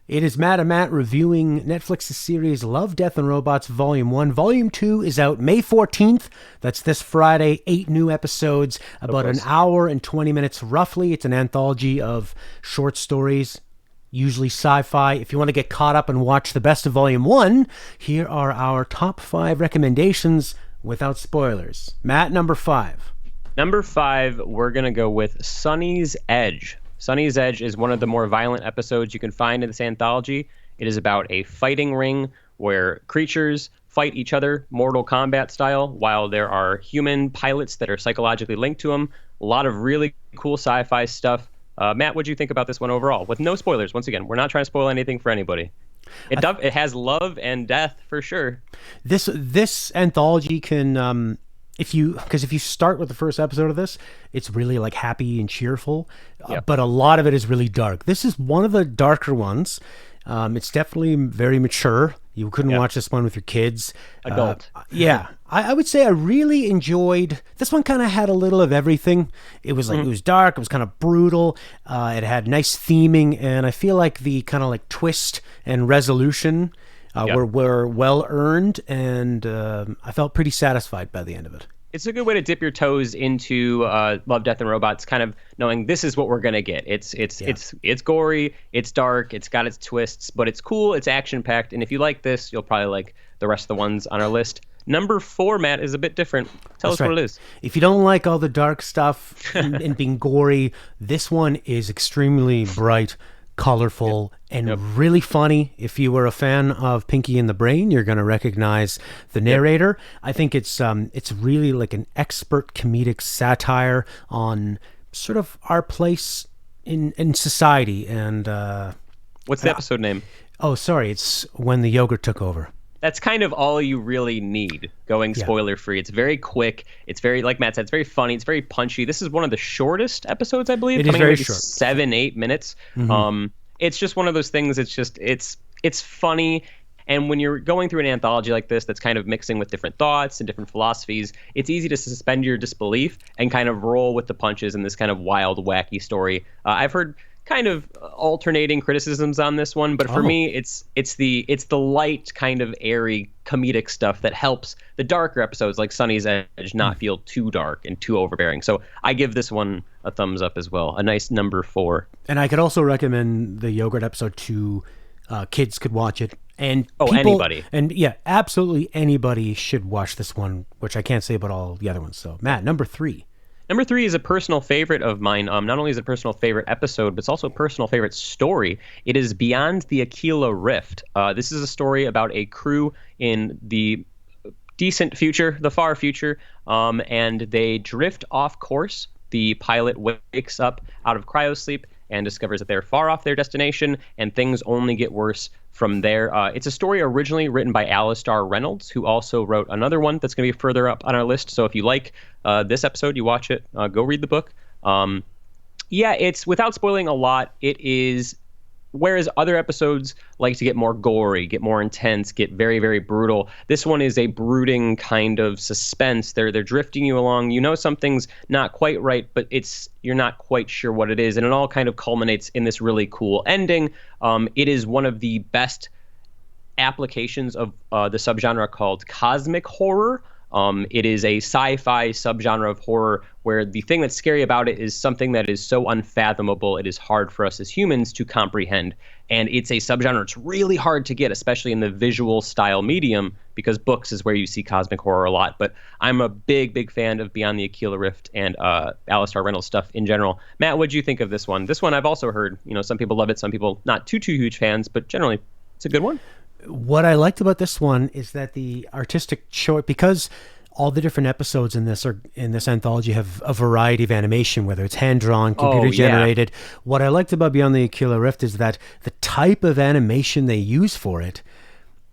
It is Matt and Matt reviewing Netflix's series Love, Death, and Robots Volume 1. Volume 2 is out May 14th. That's this Friday. 8 new episodes, about an hour and 20 minutes roughly. It's an anthology of short stories, usually sci-fi. If you want to get caught up and watch the best of Volume 1, here are our top 5 recommendations without spoilers. Matt, number 5. Number 5, we're going to go with Sunny's Edge. Sunny's Edge is one of the more violent episodes you can find in this anthology. It is about a fighting ring where creatures fight each other, Mortal Kombat style, while there are human pilots that are psychologically linked to them. A lot of really cool sci-fi stuff. Matt, what do you think about this one overall? With no spoilers, once again, we're not trying to spoil anything for anybody. It has love and death for sure. This anthology can... If you start with the first episode of this, it's really like happy and cheerful, but a lot of it is really dark. This is one of the darker ones. It's definitely very mature. You couldn't watch this one with your kids. Adult. I would say I really enjoyed this one. Kind of had a little of everything. It was like it was dark. It was kind of brutal. It had nice theming, and I feel like the kind of like twist and resolution were well earned, and I felt pretty satisfied by the end of it. It's a good way to dip your toes into Love, Death, and Robots, kind of knowing this is what we're gonna get. It's gory, it's dark, it's got its twists, but it's cool, it's action packed, and if you like this, you'll probably like the rest of the ones on our list. Number 4, Matt, is a bit different. Tell us what it is. If you don't like all the dark stuff and being gory, this one is extremely bright, colorful, and really funny. If you were a fan of Pinky and the Brain, you're going to recognize the narrator. I think it's really like an expert comedic satire on sort of our place in society. And what's the episode name? Oh, sorry, it's When the Yogurt Took Over. That's kind of all you really need, going spoiler free. It's very quick. It's very, like Matt said, it's very funny. It's very punchy. This is one of the shortest episodes, I believe. It is very short. 7-8 minutes. It's just one of those things. It's funny. And when you're going through an anthology like this that's kind of mixing with different thoughts and different philosophies, it's easy to suspend your disbelief and kind of roll with the punches in this kind of wild, wacky story. I've heard kind of alternating criticisms on this one, but for me, it's the light, kind of airy, comedic stuff that helps the darker episodes like Sunny's Edge not feel too dark and too overbearing. So I give this one a thumbs up as well. A nice number 4. And I could also recommend the yogurt episode to kids could watch it. And anybody. And absolutely anybody should watch this one, which I can't say about all the other ones. So Matt, number 3. Number 3 is a personal favorite of mine. Not only is it a personal favorite episode, but it's also a personal favorite story. It is Beyond the Aquila Rift. This is a story about a crew in the decent future, the far future, and they drift off course. The pilot wakes up out of cryosleep and discovers that they're far off their destination, and things only get worse from there. It's a story originally written by Alistair Reynolds, who also wrote another one that's going to be further up on our list. So if you like this episode, you watch it, go read the book. It's, without spoiling a lot, it is, whereas other episodes like to get more gory, get more intense, get very, very brutal, this one is a brooding kind of suspense. They're drifting you along. You know something's not quite right, but you're not quite sure what it is, and it all kind of culminates in this really cool ending. It is one of the best applications of the subgenre called cosmic horror. It is a sci-fi subgenre of horror where the thing that's scary about it is something that is so unfathomable it is hard for us as humans to comprehend. And it's a subgenre it's really hard to get, especially in the visual style medium, because books is where you see cosmic horror a lot. But I'm a big, big fan of Beyond the Aquila Rift and Alistair Reynolds stuff in general. Matt, what do you think of this one? This one I've also heard, some people love it, some people not too huge fans, but generally it's a good one. What I liked about this one is that the artistic choice, because all the different episodes in this anthology have a variety of animation, whether it's hand-drawn, computer-generated. What I liked about Beyond the Aquila Rift is that the type of animation they use for it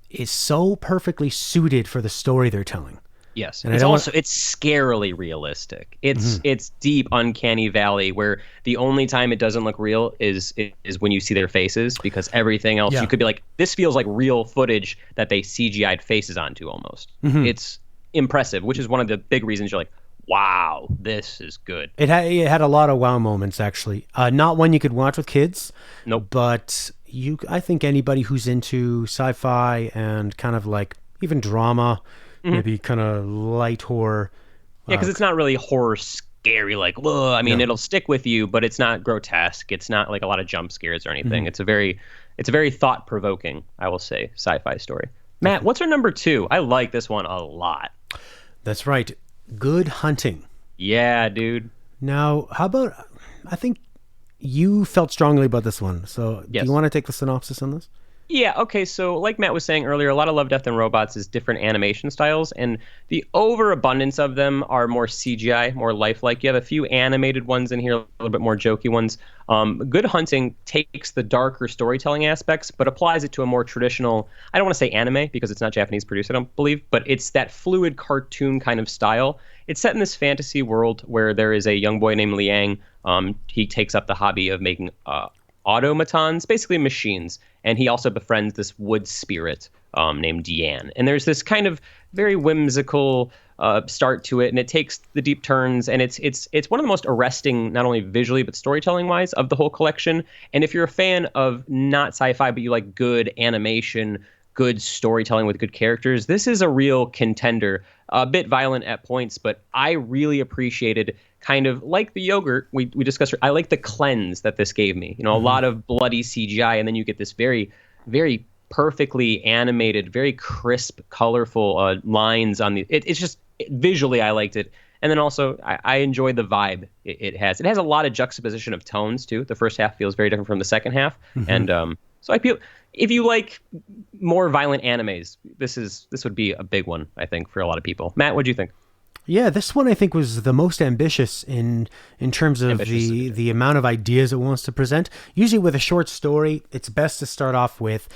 is so perfectly suited for the story they're telling. Yes, and it's scarily realistic. It's deep, uncanny valley where the only time it doesn't look real is when you see their faces, because everything else you could be like, this feels like real footage that they CGI'd faces onto almost. It's impressive, which is one of the big reasons you're like, wow, this is good. It had a lot of wow moments, actually. Not one you could watch with kids. Nope. But I think anybody who's into sci-fi and kind of like even drama, maybe kind of light horror. Yeah, because it's not really horror scary, like, whoa. I mean, No. it'll stick with you, but it's not grotesque. It's not like a lot of jump scares or anything. It's a very thought provoking, I will say, sci-fi story. Matt, what's our number two? I like this one a lot. That's right. Good Hunting. Yeah, dude. Now, how about, I think you felt strongly about this one. So do Yes. you want to take the synopsis on this? Yeah, okay, so like Matt was saying earlier, a lot of Love, Death, and Robots is different animation styles, and the overabundance of them are more CGI, more lifelike. You have a few animated ones in here, a little bit more jokey ones. Good Hunting takes the darker storytelling aspects, but applies it to a more traditional, I don't want to say anime, because it's not Japanese produced, I don't believe, but it's that fluid cartoon kind of style. It's set in this fantasy world where there is a young boy named Liang. He takes up the hobby of making automatons, basically machines, and he also befriends this wood spirit named Yan. And there's this kind of very whimsical start to it, and it takes the deep turns, and it's one of the most arresting, not only visually but storytelling wise, of the whole collection. And if you're a fan of not sci-fi but you like good animation, good storytelling with good characters, this is a real contender. A bit violent at points, but I really appreciated, kind of like the yogurt we discussed. I like the cleanse that this gave me. A lot of bloody CGI, and then you get this very, very perfectly animated, very crisp, colorful lines on the. It's just visually, I liked it. And then also, I enjoy the vibe it has. It has a lot of juxtaposition of tones, too. The first half feels very different from the second half. And so I feel, if you like more violent animes, this would be a big one, I think, for a lot of people. Matt, what do you think? Yeah, this one I think was the most ambitious in terms of the amount of ideas it wants to present. Usually with a short story, it's best to start off with,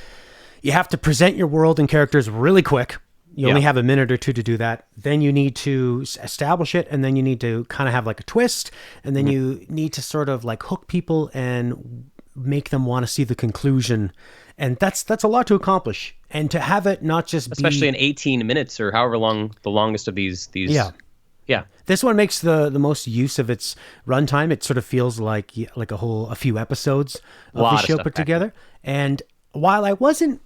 you have to present your world and characters really quick. You only have a minute or two to do that. Then you need to establish it, and then you need to kind of have like a twist, and then you need to sort of like hook people and make them want to see the conclusion. And that's a lot to accomplish. And to have it not just especially in 18 minutes or however long the longest of these yeah. This one makes the most use of its runtime. It sort of feels like a few episodes of the show put together. And while I wasn't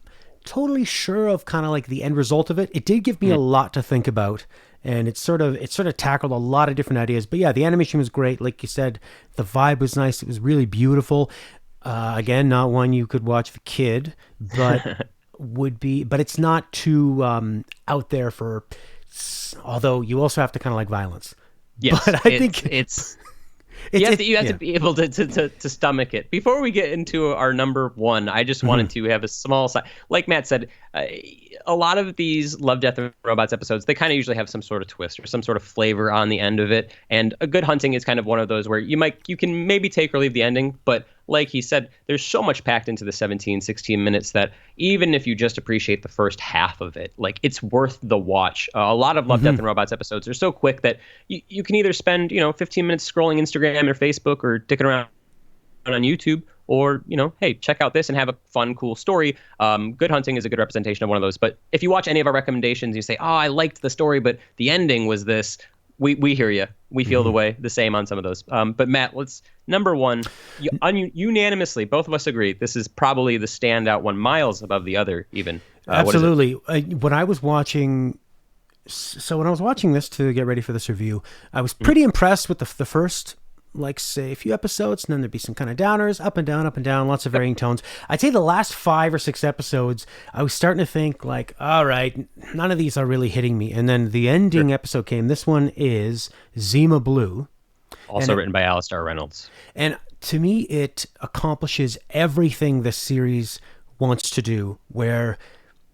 totally sure of kind of like the end result of it, it did give me a lot to think about. And it sort of tackled a lot of different ideas. But yeah, the animation was great. Like you said, the vibe was nice. It was really beautiful. Again, not one you could watch with a kid, but but it's not too out there for, although you also have to kind of like violence. Yes, but I think you have to be able to stomach it. Before we get into our number one, I just wanted to have a small side. Like Matt said, a lot of these Love, Death, and Robots episodes, they kind of usually have some sort of twist or some sort of flavor on the end of it. And A Good Hunting is kind of one of those where you can maybe take or leave the ending, but like he said, there's so much packed into the 17, 16 minutes that even if you just appreciate the first half of it, like, it's worth the watch. A lot of Love, Death, and Robots episodes are so quick that you can either spend 15 minutes scrolling Instagram or Facebook or dicking around on YouTube, or hey, check out this and have a fun, cool story. Good Hunting is a good representation of one of those. But if you watch any of our recommendations, you say, oh, I liked the story, but the ending was this. We hear you. We feel the same on some of those. But Matt, number one, unanimously, both of us agree, this is probably the standout one, miles above the other even. Absolutely. When I was watching this to get ready for this review, I was pretty impressed with the first, like, say, a few episodes, and then there'd be some kind of downers, up and down, lots of varying tones. I'd say the last 5 or 6 episodes, I was starting to think, like, all right, none of these are really hitting me. And then the ending episode came. This one is Zima Blue. Also written by Alistair Reynolds. And to me, it accomplishes everything this series wants to do, where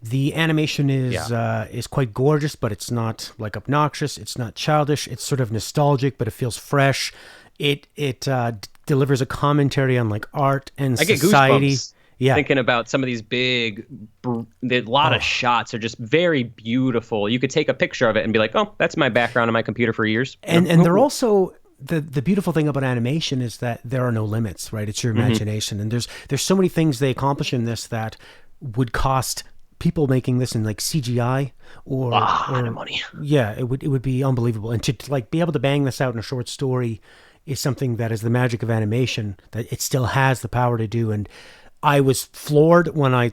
the animation is quite gorgeous, but it's not like obnoxious. It's not childish. It's sort of nostalgic, but it feels fresh. It delivers a commentary on like art and society. I get goosebumps thinking about some of these a lot of shots are just very beautiful. You could take a picture of it and be like, oh, that's my background on my computer for years. And they're also, the beautiful thing about animation is that there are no limits, right? It's your imagination. And there's so many things they accomplish in this that would cost people making this in like CGI or money. Yeah, it would be unbelievable. And to like be able to bang this out in a short story is something that is the magic of animation, that it still has the power to do. And I was floored when I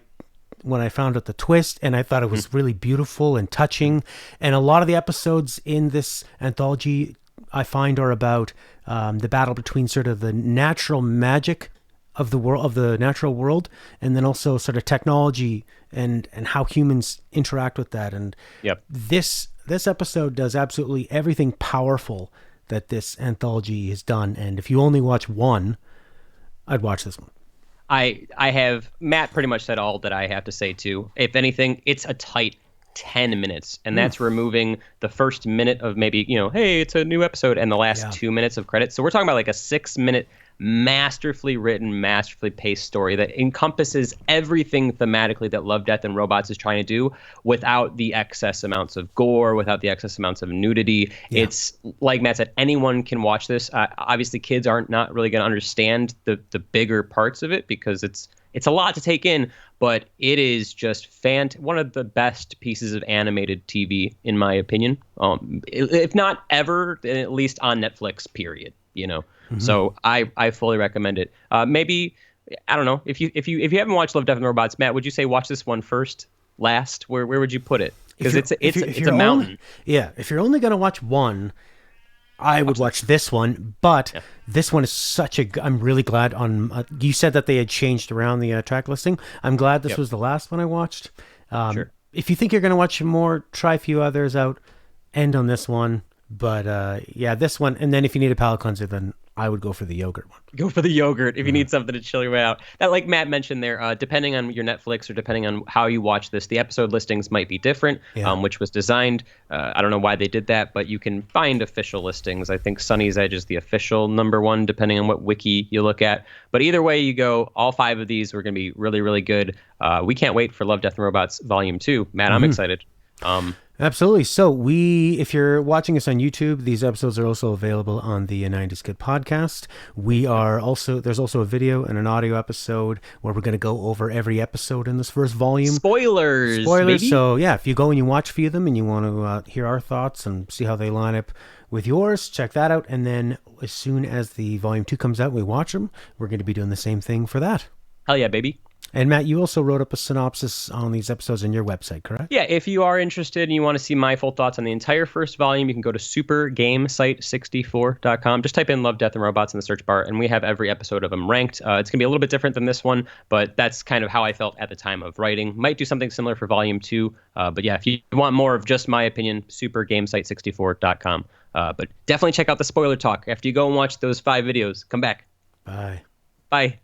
found out the twist, and I thought it was really beautiful and touching. And a lot of the episodes in this anthology I find are about the battle between sort of the natural magic of the world, of the natural world, and then also sort of technology and how humans interact with that. And this episode does absolutely everything powerful that this anthology has done. And if you only watch one, I'd watch this one. I have, Matt pretty much said all that I have to say too. If anything, it's a tight 10 minutes, and that's removing the first minute of maybe, hey, it's a new episode, and the last 2 minutes of credits. So we're talking about like a 6-minute masterfully written, masterfully paced story that encompasses everything thematically that Love, Death, and Robots is trying to do without the excess amounts of gore, without the excess amounts of nudity. It's like Matt said, anyone can watch this. Obviously, kids aren't not really going to understand the bigger parts of it because it's a lot to take in, but it is just one of the best pieces of animated TV, in my opinion. If not ever, at least on Netflix, period. So I fully recommend it. Maybe, I don't know, if you haven't watched Love, Death, and Robots, Matt, would you say watch this one first, last? Where would you put it? Because it's a mountain. If you're only gonna watch one, I would watch this one, but this one is I'm really glad you said that they had changed around the track listing. I'm glad this was the last one I watched. Sure. If you think you're going to watch more, try a few others out, end on this one. But this one, and then if you need a palate cleanser, then I would go for the yogurt one. Go for the yogurt if you need something to chill your way out. That, like Matt mentioned there, depending on your Netflix or depending on how you watch this, the episode listings might be different, which was designed. I don't know why they did that, but you can find official listings. I think Sunny's Edge is the official #1, depending on what wiki you look at. But either way you go, all 5 of these are going to be really, really good. We can't wait for Love, Death, and Robots Volume 2. Matt, I'm excited. Absolutely. So if you're watching us on YouTube, these episodes are also available on the 90s Kid podcast. There's also a video and an audio episode where we're going to go over every episode in this first volume. Spoilers. Baby. So if you go and you watch a few of them and you want to hear our thoughts and see how they line up with yours, check that out. And then as soon as the volume 2 comes out, we watch them. We're going to be doing the same thing for that. Hell yeah, baby. And Matt, you also wrote up a synopsis on these episodes on your website, correct? Yeah, if you are interested and you want to see my full thoughts on the entire first volume, you can go to supergamesite64.com. Just type in Love, Death, and Robots in the search bar, and we have every episode of them ranked. It's going to be a little bit different than this one, but that's kind of how I felt at the time of writing. Might do something similar for volume 2. But yeah, if you want more of just my opinion, supergamesite64.com. But definitely check out the spoiler talk. After you go and watch those 5 videos, come back. Bye. Bye.